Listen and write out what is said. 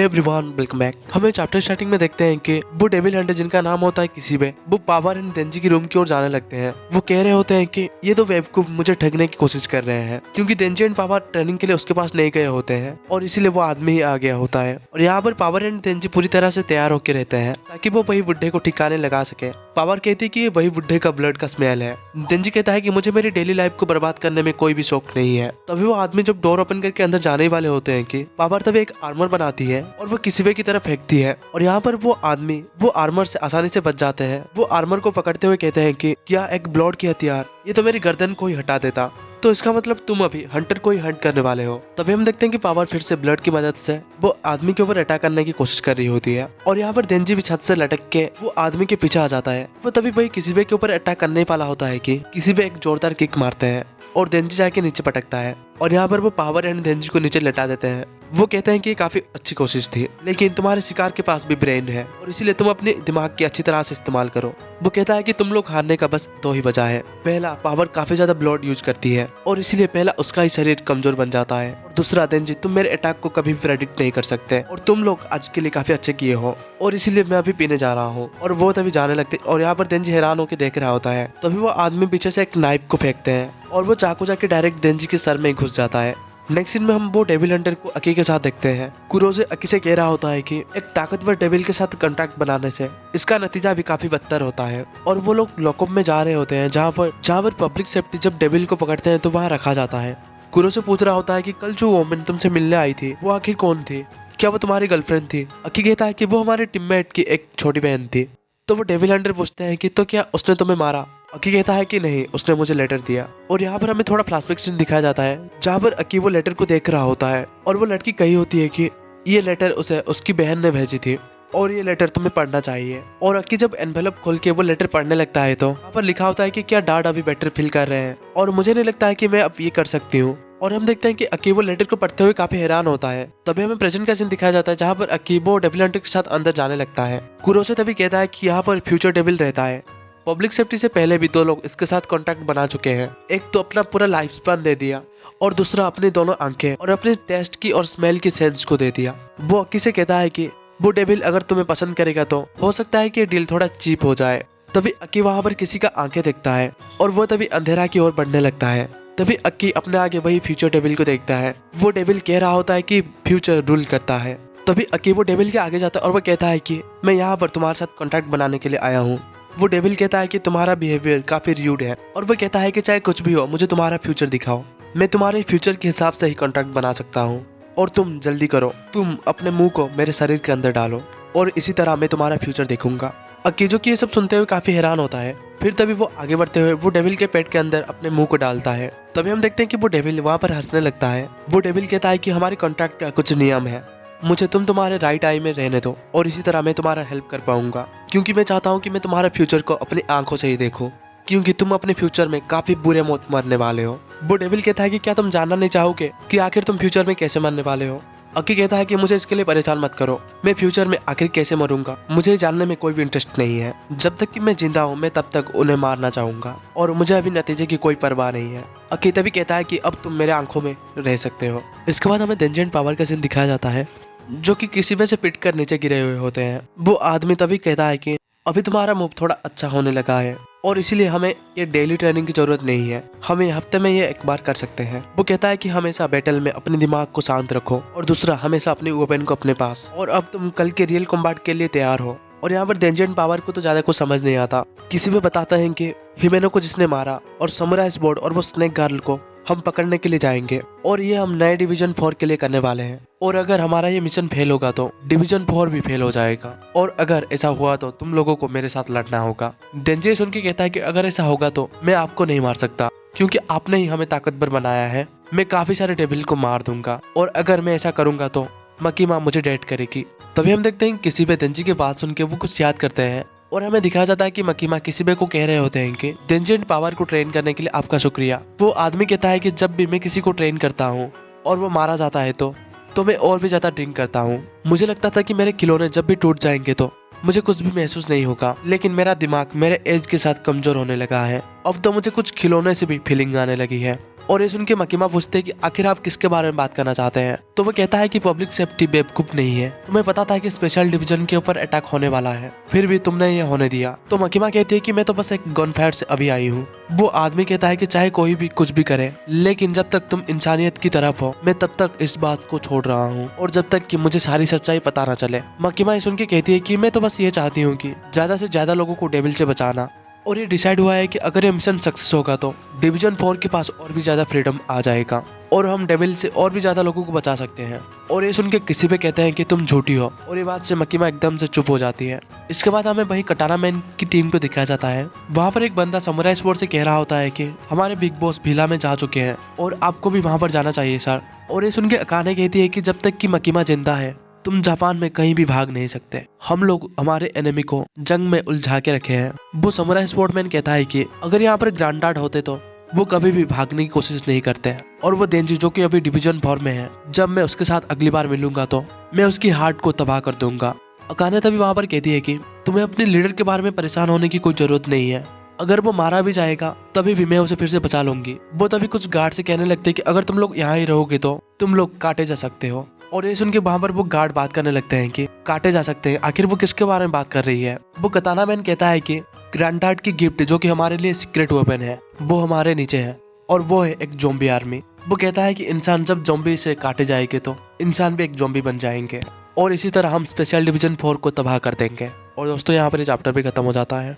Everyone, welcome back. हमें chapter starting में देखते हैं कि वो डेविल हंटर जिनका नाम होता है किसीबे, वो पावर एंड देंजी की रूम की ओर जाने लगते हैं। वो कह रहे होते हैं कि ये तो बेवकूफ मुझे ठगने की कोशिश कर रहे हैं, क्योंकि देंजी एंड पावर ट्रेनिंग के लिए उसके पास नहीं गए होते हैं और इसीलिए वो आदमी ही आ गया होता है। और यहाँ पर पावर एंड देंजी पूरी तरह से तैयार होकर रहते हैं ताकि वो वही बुड्ढे को ठिकाने लगा सके। पावर कहती है कि ये वही बुड्ढे का ब्लड का स्मेल है। देंजी कहता है कि मुझे मेरी डेली लाइफ को बर्बाद करने में कोई भी शौक नहीं है। तभी वो आदमी जब डोर ओपन करके अंदर जाने वाले होते हैं कि पावर तभी एक आर्मर बनाती है और वो किसीबे की तरफ फेंकती है और यहाँ पर वो आदमी वो आर्मर से आसानी से बच जाते हैं। वो आर्मर को पकड़ते हुए कहते हैं कि क्या एक ब्लॉड की हथियार, ये तो मेरी गर्दन को ही हटा देता, तो इसका मतलब तुम अभी हंटर को ही हंट करने वाले हो। तभी हम देखते हैं कि पावर फिर से ब्लड की मदद से वो आदमी के ऊपर अटैक करने की कोशिश कर रही होती है और यहाँ पर देंजी भी छत से लटक के वो आदमी के पीछे आ जाता है। वो तभी वही किसीबे के ऊपर अटैक करने वाला होता है कि किसीबे एक जोरदार किक मारते हैं और देंजी जाके नीचे पटकता है और यहाँ पर वो पावर एंड देंजी को नीचे लटा देते हैं। वो कहते हैं कि ये काफी अच्छी कोशिश थी, लेकिन तुम्हारे शिकार के पास भी ब्रेन है और इसीलिए तुम अपने दिमाग की अच्छी तरह से इस्तेमाल करो। वो कहता है कि तुम लोग हारने का बस दो ही वजह है। पहला, पावर काफी ज्यादा ब्लड यूज करती है और इसीलिए पहला उसका ही शरीर कमजोर बन जाता है, और दूसरा, देंजी तुम मेरे अटैक को कभी भी प्रेडिक्ट नहीं कर सकते और तुम लोग आज के लिए काफी अच्छे किए हो और इसीलिए मैं अभी पीने जा रहा हूँ। और वो तभी जाने लगते और यहाँ पर देंजी हैरान होकर देख रहा होता है। तभी वो आदमी पीछे से एक नाइफ को फेंकते हैं और वो चाकू जाके डायरेक्ट देंजी के सर में घुस जाता है। नेक्स्ट सीन में हम वो डेविल हंटर को अकी के साथ देखते हैं। कुरोज़े अकी से कह रहा होता है कि एक ताकतवर डेविल के साथ कॉन्ट्रैक्ट बनाने से इसका नतीजा भी काफी बदतर होता है और वो लोग लॉकअप में जा रहे होते हैं जहाँ पर पब्लिक सेफ्टी जब डेविल को पकड़ते हैं तो वहाँ रखा जाता है। कुरोज़े पूछ रहा होता है कि कल जो वोमन तुमसे मिलने आई थी वो आखिर कौन थी, क्या वो तुम्हारी गर्लफ्रेंड थी? अकी कहता है कि वो हमारे टीममेट की एक छोटी बहन थी। तो वो डेविल हंटर पूछते हैं कि तो क्या उसने तुम्हें मारा? अकी कहता है कि नहीं, उसने मुझे लेटर दिया। और यहाँ पर हमें थोड़ा फ्लैशबैक सीन दिखाया जाता है जहाँ पर अकी वो लेटर को देख रहा होता है और वो लड़की कही होती है कि ये लेटर उसे उसकी बहन ने भेजी थी और ये लेटर तुम्हें पढ़ना चाहिए। और अकी जब एनवेलप खोल के वो लेटर पढ़ने लगता है तो वहाँ पर लिखा होता है कि क्या डैड अभी बेटर फील कर रहे हैं और मुझे नहीं लगता है कि मैं अब ये कर सकती हूँ। और हम देखते हैं कि अकी वो लेटर को पढ़ते हुए काफी हैरान होता है। तभी हमें प्रेजेंट का सीन दिखाया जाता है जहाँ पर अकी वो डेविल हंटर के साथ अंदर जाने लगता है। कुरोज़े तभी कहता है कि यहाँ पर फ्यूचर डेविल रहता है। पब्लिक सेफ्टी से पहले भी दो लोग इसके साथ कॉन्टैक्ट बना चुके हैं। एक तो अपना पूरा लाइफ स्पैन दे दिया और दूसरा अपनी दोनों आंखें और अपने टेस्ट की और स्मेल की सेंस को दे दिया। वो अकी से कहता है कि वो डेविल अगर तुम्हें पसंद करेगा तो हो सकता है कि डील थोड़ा चीप हो जाए। तभी अकी वहाँ पर किसी का आंखें देखता है और वो तभी अंधेरा की ओर बढ़ने लगता है। तभी अक्की अपने आगे वही फ्यूचर डेविल को देखता है। वो डेविल कह रहा होता है कि फ्यूचर रूल करता है। तभी अक्की वो डेविल के आगे जाता है और वो कहता है कि मैं यहाँ पर तुम्हारे साथ कॉन्टैक्ट बनाने के लिए आया हूँ। वो डेविल कहता है कि तुम्हारा बिहेवियर काफी र्यूड है और वो कहता है कि चाहे कुछ भी हो मुझे तुम्हारा फ्यूचर दिखाओ, मैं तुम्हारे फ्यूचर के हिसाब से ही कॉन्टैक्ट बना सकता हूँ और तुम जल्दी करो, तुम अपने मुंह को मेरे शरीर के अंदर डालो और इसी तरह मैं तुम्हारा फ्यूचर देखूंगा। अक्की जो कि ये सब सुनते हुए काफी हैरान होता है। फिर तभी वो आगे बढ़ते हुए वो डेविल के पेट के अंदर अपने मुंह को डालता है। तभी हम देखते हैं कि वो डेविल वहाँ पर हंसने लगता है। वो डेविल कहता है कि हमारे कॉन्ट्रैक्ट का कुछ नियम है, मुझे तुम तुम्हारे राइट आई में रहने दो और इसी तरह मैं तुम्हारा हेल्प कर पाऊंगा, क्योंकि मैं चाहता हूँ कि मैं तुम्हारे फ्यूचर को अपनी आंखों से ही देखूं, क्योंकि तुम अपने फ्यूचर में काफी बुरे मौत मरने वाले हो। वो डेविल कहता है कि क्या तुम जानना नहीं चाहोगे कि आखिर तुम फ्यूचर में कैसे मरने वाले हो? अक्की कहता है कि मुझे इसके लिए परेशान मत करो, मैं फ्यूचर में आखिर कैसे मरूंगा मुझे जानने में कोई भी इंटरेस्ट नहीं है। जब तक कि मैं जिंदा हूँ मैं तब तक उन्हें मारना चाहूंगा और मुझे अभी नतीजे की कोई परवाह नहीं है। अक्की तभी कहता है कि अब तुम मेरे आंखों में रह सकते हो। इसके बाद हमें देंजी एंड पावर का सीन दिखाया जाता है जो कि किसी वजह से पिट कर नीचे गिरे हुए होते हैं। वो आदमी तभी कहता है कि अभी तुम्हारा मूव थोड़ा अच्छा होने लगा है और इसीलिए हमें ये डेली ट्रेनिंग की जरूरत नहीं है, हमें हफ्ते में ये एक बार कर सकते हैं। वो कहता है कि हमेशा बैटल में अपने दिमाग को शांत रखो और दूसरा, हमेशा अपनी वेपन को अपने पास, और अब तुम कल के रियल कॉम्बैट के लिए तैयार हो। और यहाँ पर देंजी एंड पावर को तो ज्यादा कुछ समझ नहीं आता। किसी भी बताते हैं कि हिमेनो को जिसने मारा और समुराई स्वॉर्ड और वो स्नेक गर्ल को हम पकड़ने के लिए जाएंगे और ये हम नए डिवीजन 4 के लिए करने वाले हैं, और अगर हमारा ये मिशन फेल होगा तो डिवीजन 4 भी फेल हो जाएगा, और अगर ऐसा हुआ तो तुम लोगों को मेरे साथ लड़ना होगा। देंजी सुन के कहता है कि अगर ऐसा होगा तो मैं आपको नहीं मार सकता, क्योंकि आपने ही हमें ताकतवर बनाया है। मैं काफी सारे डेविल को मार दूंगा और अगर मैं ऐसा करूंगा तो मकीमा मुझे डेट करेगी। तभी हम देखते हैं किसी भी देंजी की बात सुन के वो कुछ याद करते हैं और हमें दिखाया जाता है कि मकीमा किसीबे को कह रहे होते हैं कि देंजी एंड पावर को ट्रेन करने के लिए आपका शुक्रिया। वो आदमी कहता है कि जब भी मैं किसी को ट्रेन करता हूँ और वो मारा जाता है तो मैं और भी ज्यादा ड्रिंक करता हूँ। मुझे लगता था कि मेरे खिलौने जब भी टूट जाएंगे तो मुझे कुछ भी महसूस नहीं होगा, लेकिन मेरा दिमाग मेरे एज के साथ कमजोर होने लगा है। अब तो मुझे कुछ खिलौने से भी फीलिंग आने लगी है। और ये सुन के मकीमा पूछते हैं कि आखिर आप किसके बारे में बात करना चाहते हैं। तो वो कहता है कि पब्लिक सेफ्टी बेवकूफ नहीं है, तुम्हें पता था कि स्पेशल डिवीजन के ऊपर अटैक होने वाला है, फिर भी तुमने ये होने दिया। तो मकीमा कहती है कि मैं तो बस एक गनफायर से अभी आई हूँ। वो आदमी कहता है कि चाहे कोई भी कुछ भी करे, लेकिन जब तक तुम इंसानियत की तरफ हो मैं तब तक इस बात को छोड़ रहा हूँ, और जब तक कि मुझे सारी सच्चाई पता ना चले। मकीमा ये सुन के कहती है कि मैं तो बस ये चाहती हूँ कि ज्यादा से ज्यादा लोगों को डेविल से बचाना। और ये डिसाइड हुआ है कि अगर ये मिशन सक्सेस होगा तो डिवीजन 4 के पास और भी ज्यादा फ्रीडम आ जाएगा और हम डेविल से और भी ज्यादा लोगों को बचा सकते हैं। और ये सुन के किसी पे कहते हैं कि तुम झूठी हो, और ये बात से मकीमा एकदम से चुप हो जाती है। इसके बाद हमें वही कटाना मैन की टीम को दिखाया जाता है। वहाँ पर एक बंदा समुराई स्वॉर्ड से कह रहा होता है कि हमारे बिग बॉस भीला में जा चुके हैं और आपको भी वहाँ पर जाना चाहिए सर। और ये सुन के अकाने कहती है कि जब तक कि मकीमा जिंदा है तुम जापान में कहीं भी भाग नहीं सकते, हम लोग हमारे एनिमी को जंग में उलझा के रखे हैं। वो समुराई स्वॉर्डमैन कहता है कि अगर यहाँ पर ग्रैंडडैड होते तो वो कभी भी भागने की कोशिश नहीं करते हैं, और वो देंजी जो कि अभी डिवीजन 4 में है, जब मैं उसके साथ अगली बार मिलूंगा तो मैं उसकी हार्ट को तबाह कर दूंगा। अकाने तभी वहाँ पर कहती है कि तुम्हें अपने लीडर के बारे में परेशान होने की कोई जरूरत नहीं है, अगर वो मारा भी जाएगा तभी भी मैं उसे फिर से बचा लूंगी। वो तभी कुछ गार्ड से कहने लगते हैं कि अगर तुम लोग यहाँ ही रहोगे तो तुम लोग काटे जा सकते हो। और ये सुन के वहाँ पर वो गार्ड बात करने लगते हैं कि काटे जा सकते हैं, आखिर वो किसके बारे में बात कर रही है। वो कताना मैन कहता है कि ग्रैंडडैड की गिफ्ट जो कि हमारे लिए सीक्रेट वेपन है वो हमारे नीचे है, और वो है एक ज़ॉम्बी आर्मी। वो कहता है कि इंसान जब ज़ॉम्बी से काटे जाएंगे तो इंसान भी एक ज़ॉम्बी बन जाएंगे, और इसी तरह हम स्पेशल डिवीजन 4 को तबाह कर देंगे। और दोस्तों यहाँ पर ये चैप्टर भी खत्म हो जाता है।